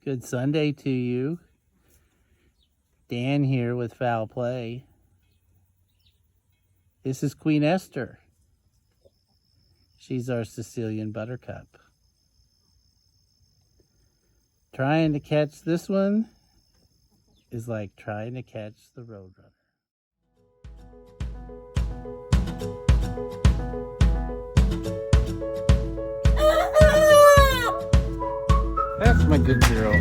Good Sunday to you. Dan here with Foul Play. This is Queen Esther. She's our Sicilian Buttercup. Trying to catch this one is like trying to catch the Roadrunner. That's my good girl.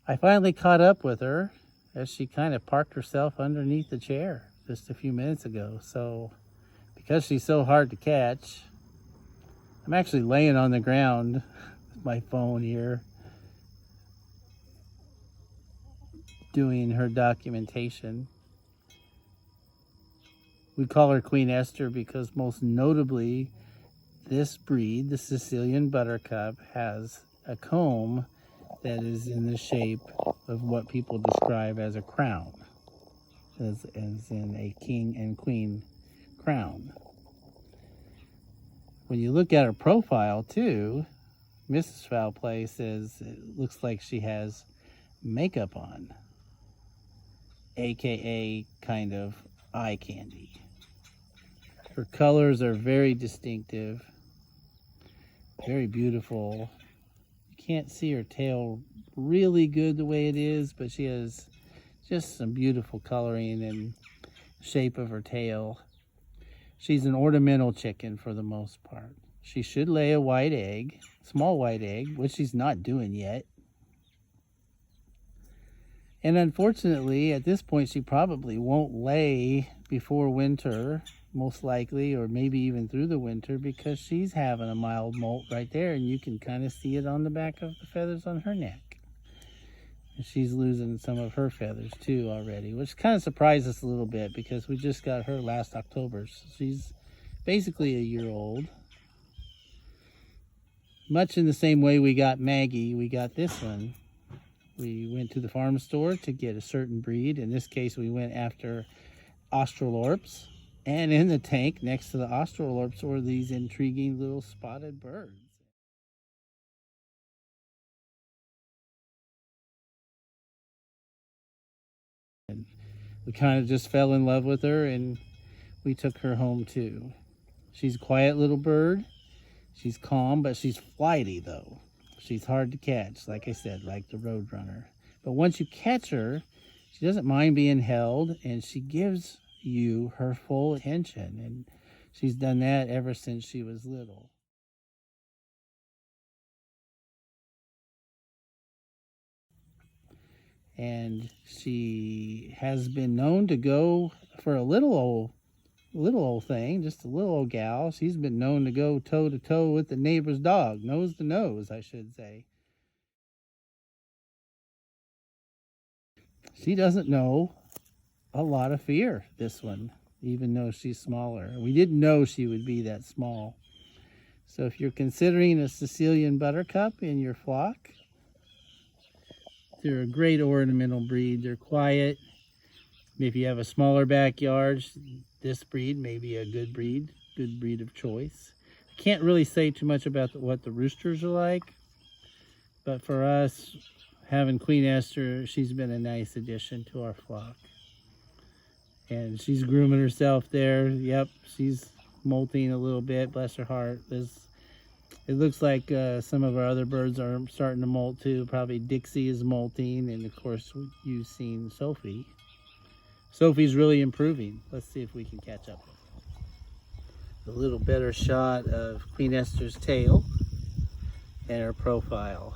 I finally caught up with her as she kind of parked herself underneath the chair just a few minutes ago. So because she's so hard to catch, I'm actually laying on the ground with my phone here doing her documentation. We call her Queen Esther because most notably this breed, the Sicilian Buttercup, has a comb that is in the shape of what people describe as a crown, as in a king and queen crown. When you look at her profile too, Mrs. Foul Play says it looks like she has makeup on, aka kind of eye candy. Her colors are very distinctive, very beautiful. Can't see her tail really good the way it is, but she has just some beautiful coloring and shape of her tail. She's an ornamental chicken for the most part. She should lay a white egg, small white egg, which she's not doing yet. And unfortunately, at this point, she probably won't lay before winter, most likely, or maybe even through the winter, because she's having a mild molt right there, and you can kind of see it on the back of the feathers on her neck. And she's losing some of her feathers too already, which kind of surprised us a little bit because we just got her last October. So she's basically a year old. Much in the same way we got Maggie, we got this one. We went to the farm store to get a certain breed. In this case, we went after Australorpes. And in the tank next to the Australorpes were these intriguing little spotted birds. And we kind of just fell in love with her and we took her home too. She's a quiet little bird. She's calm, but she's flighty though. She's hard to catch, like I said, like the Roadrunner. But once you catch her, she doesn't mind being held, and she gives you her full attention. And she's done that ever since she was little. And she has been known to go for a little old thing, just a little old gal. She's been known to go toe to toe with the neighbor's dog, nose to nose, I should say. She doesn't know a lot of fear, this one, even though she's smaller. We didn't know she would be that small. So if you're considering a Sicilian Buttercup in your flock, they're a great ornamental breed. They're quiet. If you have a smaller backyard, this breed may be a good breed of choice. I can't really say too much about what the roosters are like, but for us, having Queen Esther, she's been a nice addition to our flock. And she's grooming herself there. Yep, she's molting a little bit, bless her heart. It looks like some of our other birds are starting to molt too. Probably Dixie is molting, and of course you've seen Sophie. Sophie's really improving. Let's see if we can catch up. A little better shot of Queen Esther's tail and her profile.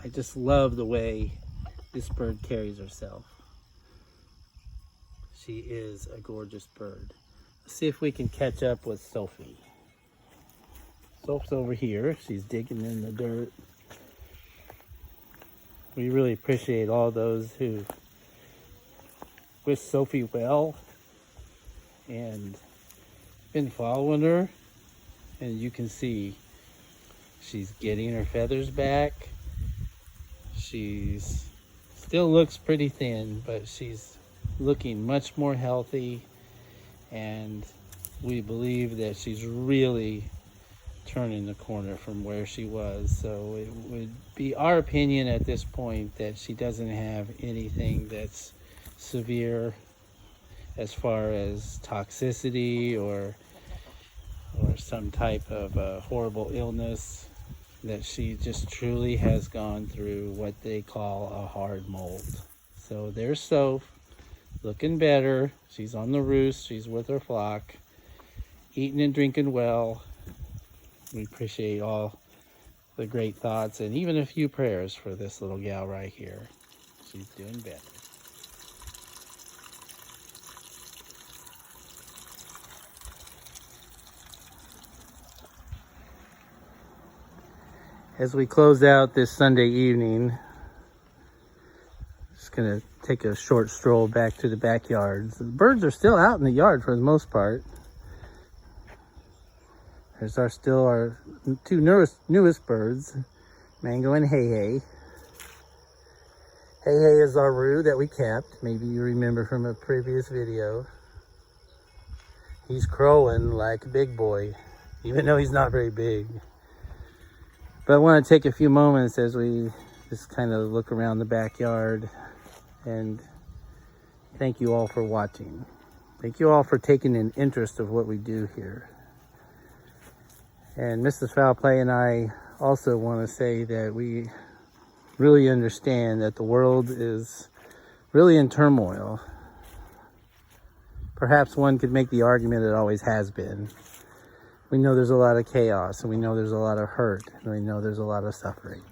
I just love the way this bird carries herself. She is a gorgeous bird. Let's see if we can catch up with Sophie. Soph's over here. She's digging in the dirt. We really appreciate all those who wish Sophie well and been following her, and you can see she's getting her feathers back. She's still looks pretty thin, but she's looking much more healthy, and we believe that she's really turning the corner from where she was. So it would be our opinion at this point that she doesn't have anything that's severe as far as toxicity or some type of horrible illness, that she just truly has gone through what they call a hard mold. So there's Soph, looking better. She's on the roost, she's with her flock, eating and drinking well. We appreciate all the great thoughts and even a few prayers for this little gal right here. She's doing better. As we close out this Sunday evening, just gonna take a short stroll back to the backyard. The birds are still out in the yard for the most part. There's still our two newest birds, Mango and Hey Hey. Hey Hey is our roo that we kept. Maybe you remember from a previous video. He's crowing like a big boy, even though he's not very big. But I want to take a few moments as we just kind of look around the backyard and thank you all for watching. Thank you all for taking an interest of what we do here. And Mrs. Foul Play and I also want to say that we really understand that the world is really in turmoil. Perhaps one could make the argument it always has been. We know there's a lot of chaos, and we know there's a lot of hurt, and we know there's a lot of suffering.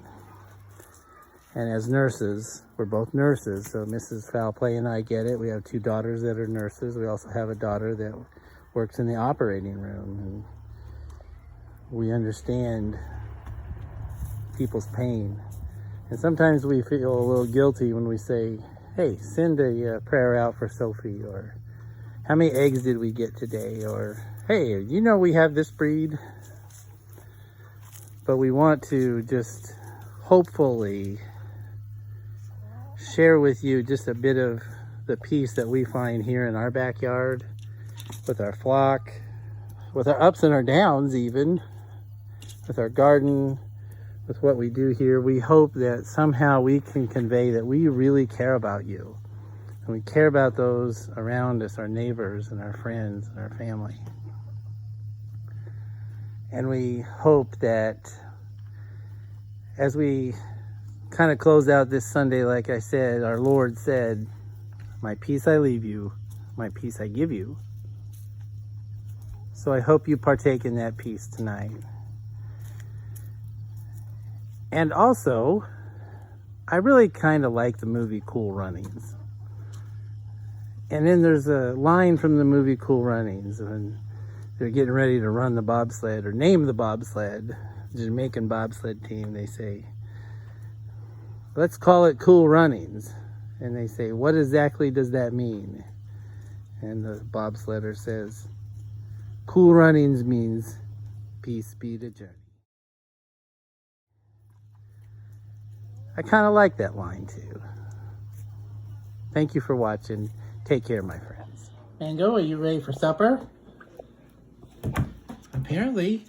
And as nurses, we're both nurses, so Mrs. Foul Play and I get it. We have two daughters that are nurses. We also have a daughter that works in the operating room. And we understand people's pain. And sometimes we feel a little guilty when we say, hey, send a prayer out for Sophie, or how many eggs did we get today, or hey, you know we have this breed. But we want to just hopefully share with you just a bit of the peace that we find here in our backyard, with our flock, with our ups and our downs even, with our garden, with what we do here. We hope that somehow we can convey that we really care about you. And we care about those around us, our neighbors and our friends and our family. And we hope that as we kind of close out this Sunday, like I said, our Lord said, my peace I leave you, my peace I give you. So I hope you partake in that peace tonight. And also, I really kind of like the movie Cool Runnings. And then there's a line from the movie Cool Runnings when they're getting ready to run the bobsled or name the bobsled, the Jamaican bobsled team. They say, let's call it Cool Runnings. And they say, what exactly does that mean? And the bobsledder says, Cool Runnings means peace be the journey. I kind of like that line too. Thank you for watching. Take care, my friends. Mango, are you ready for supper? Apparently,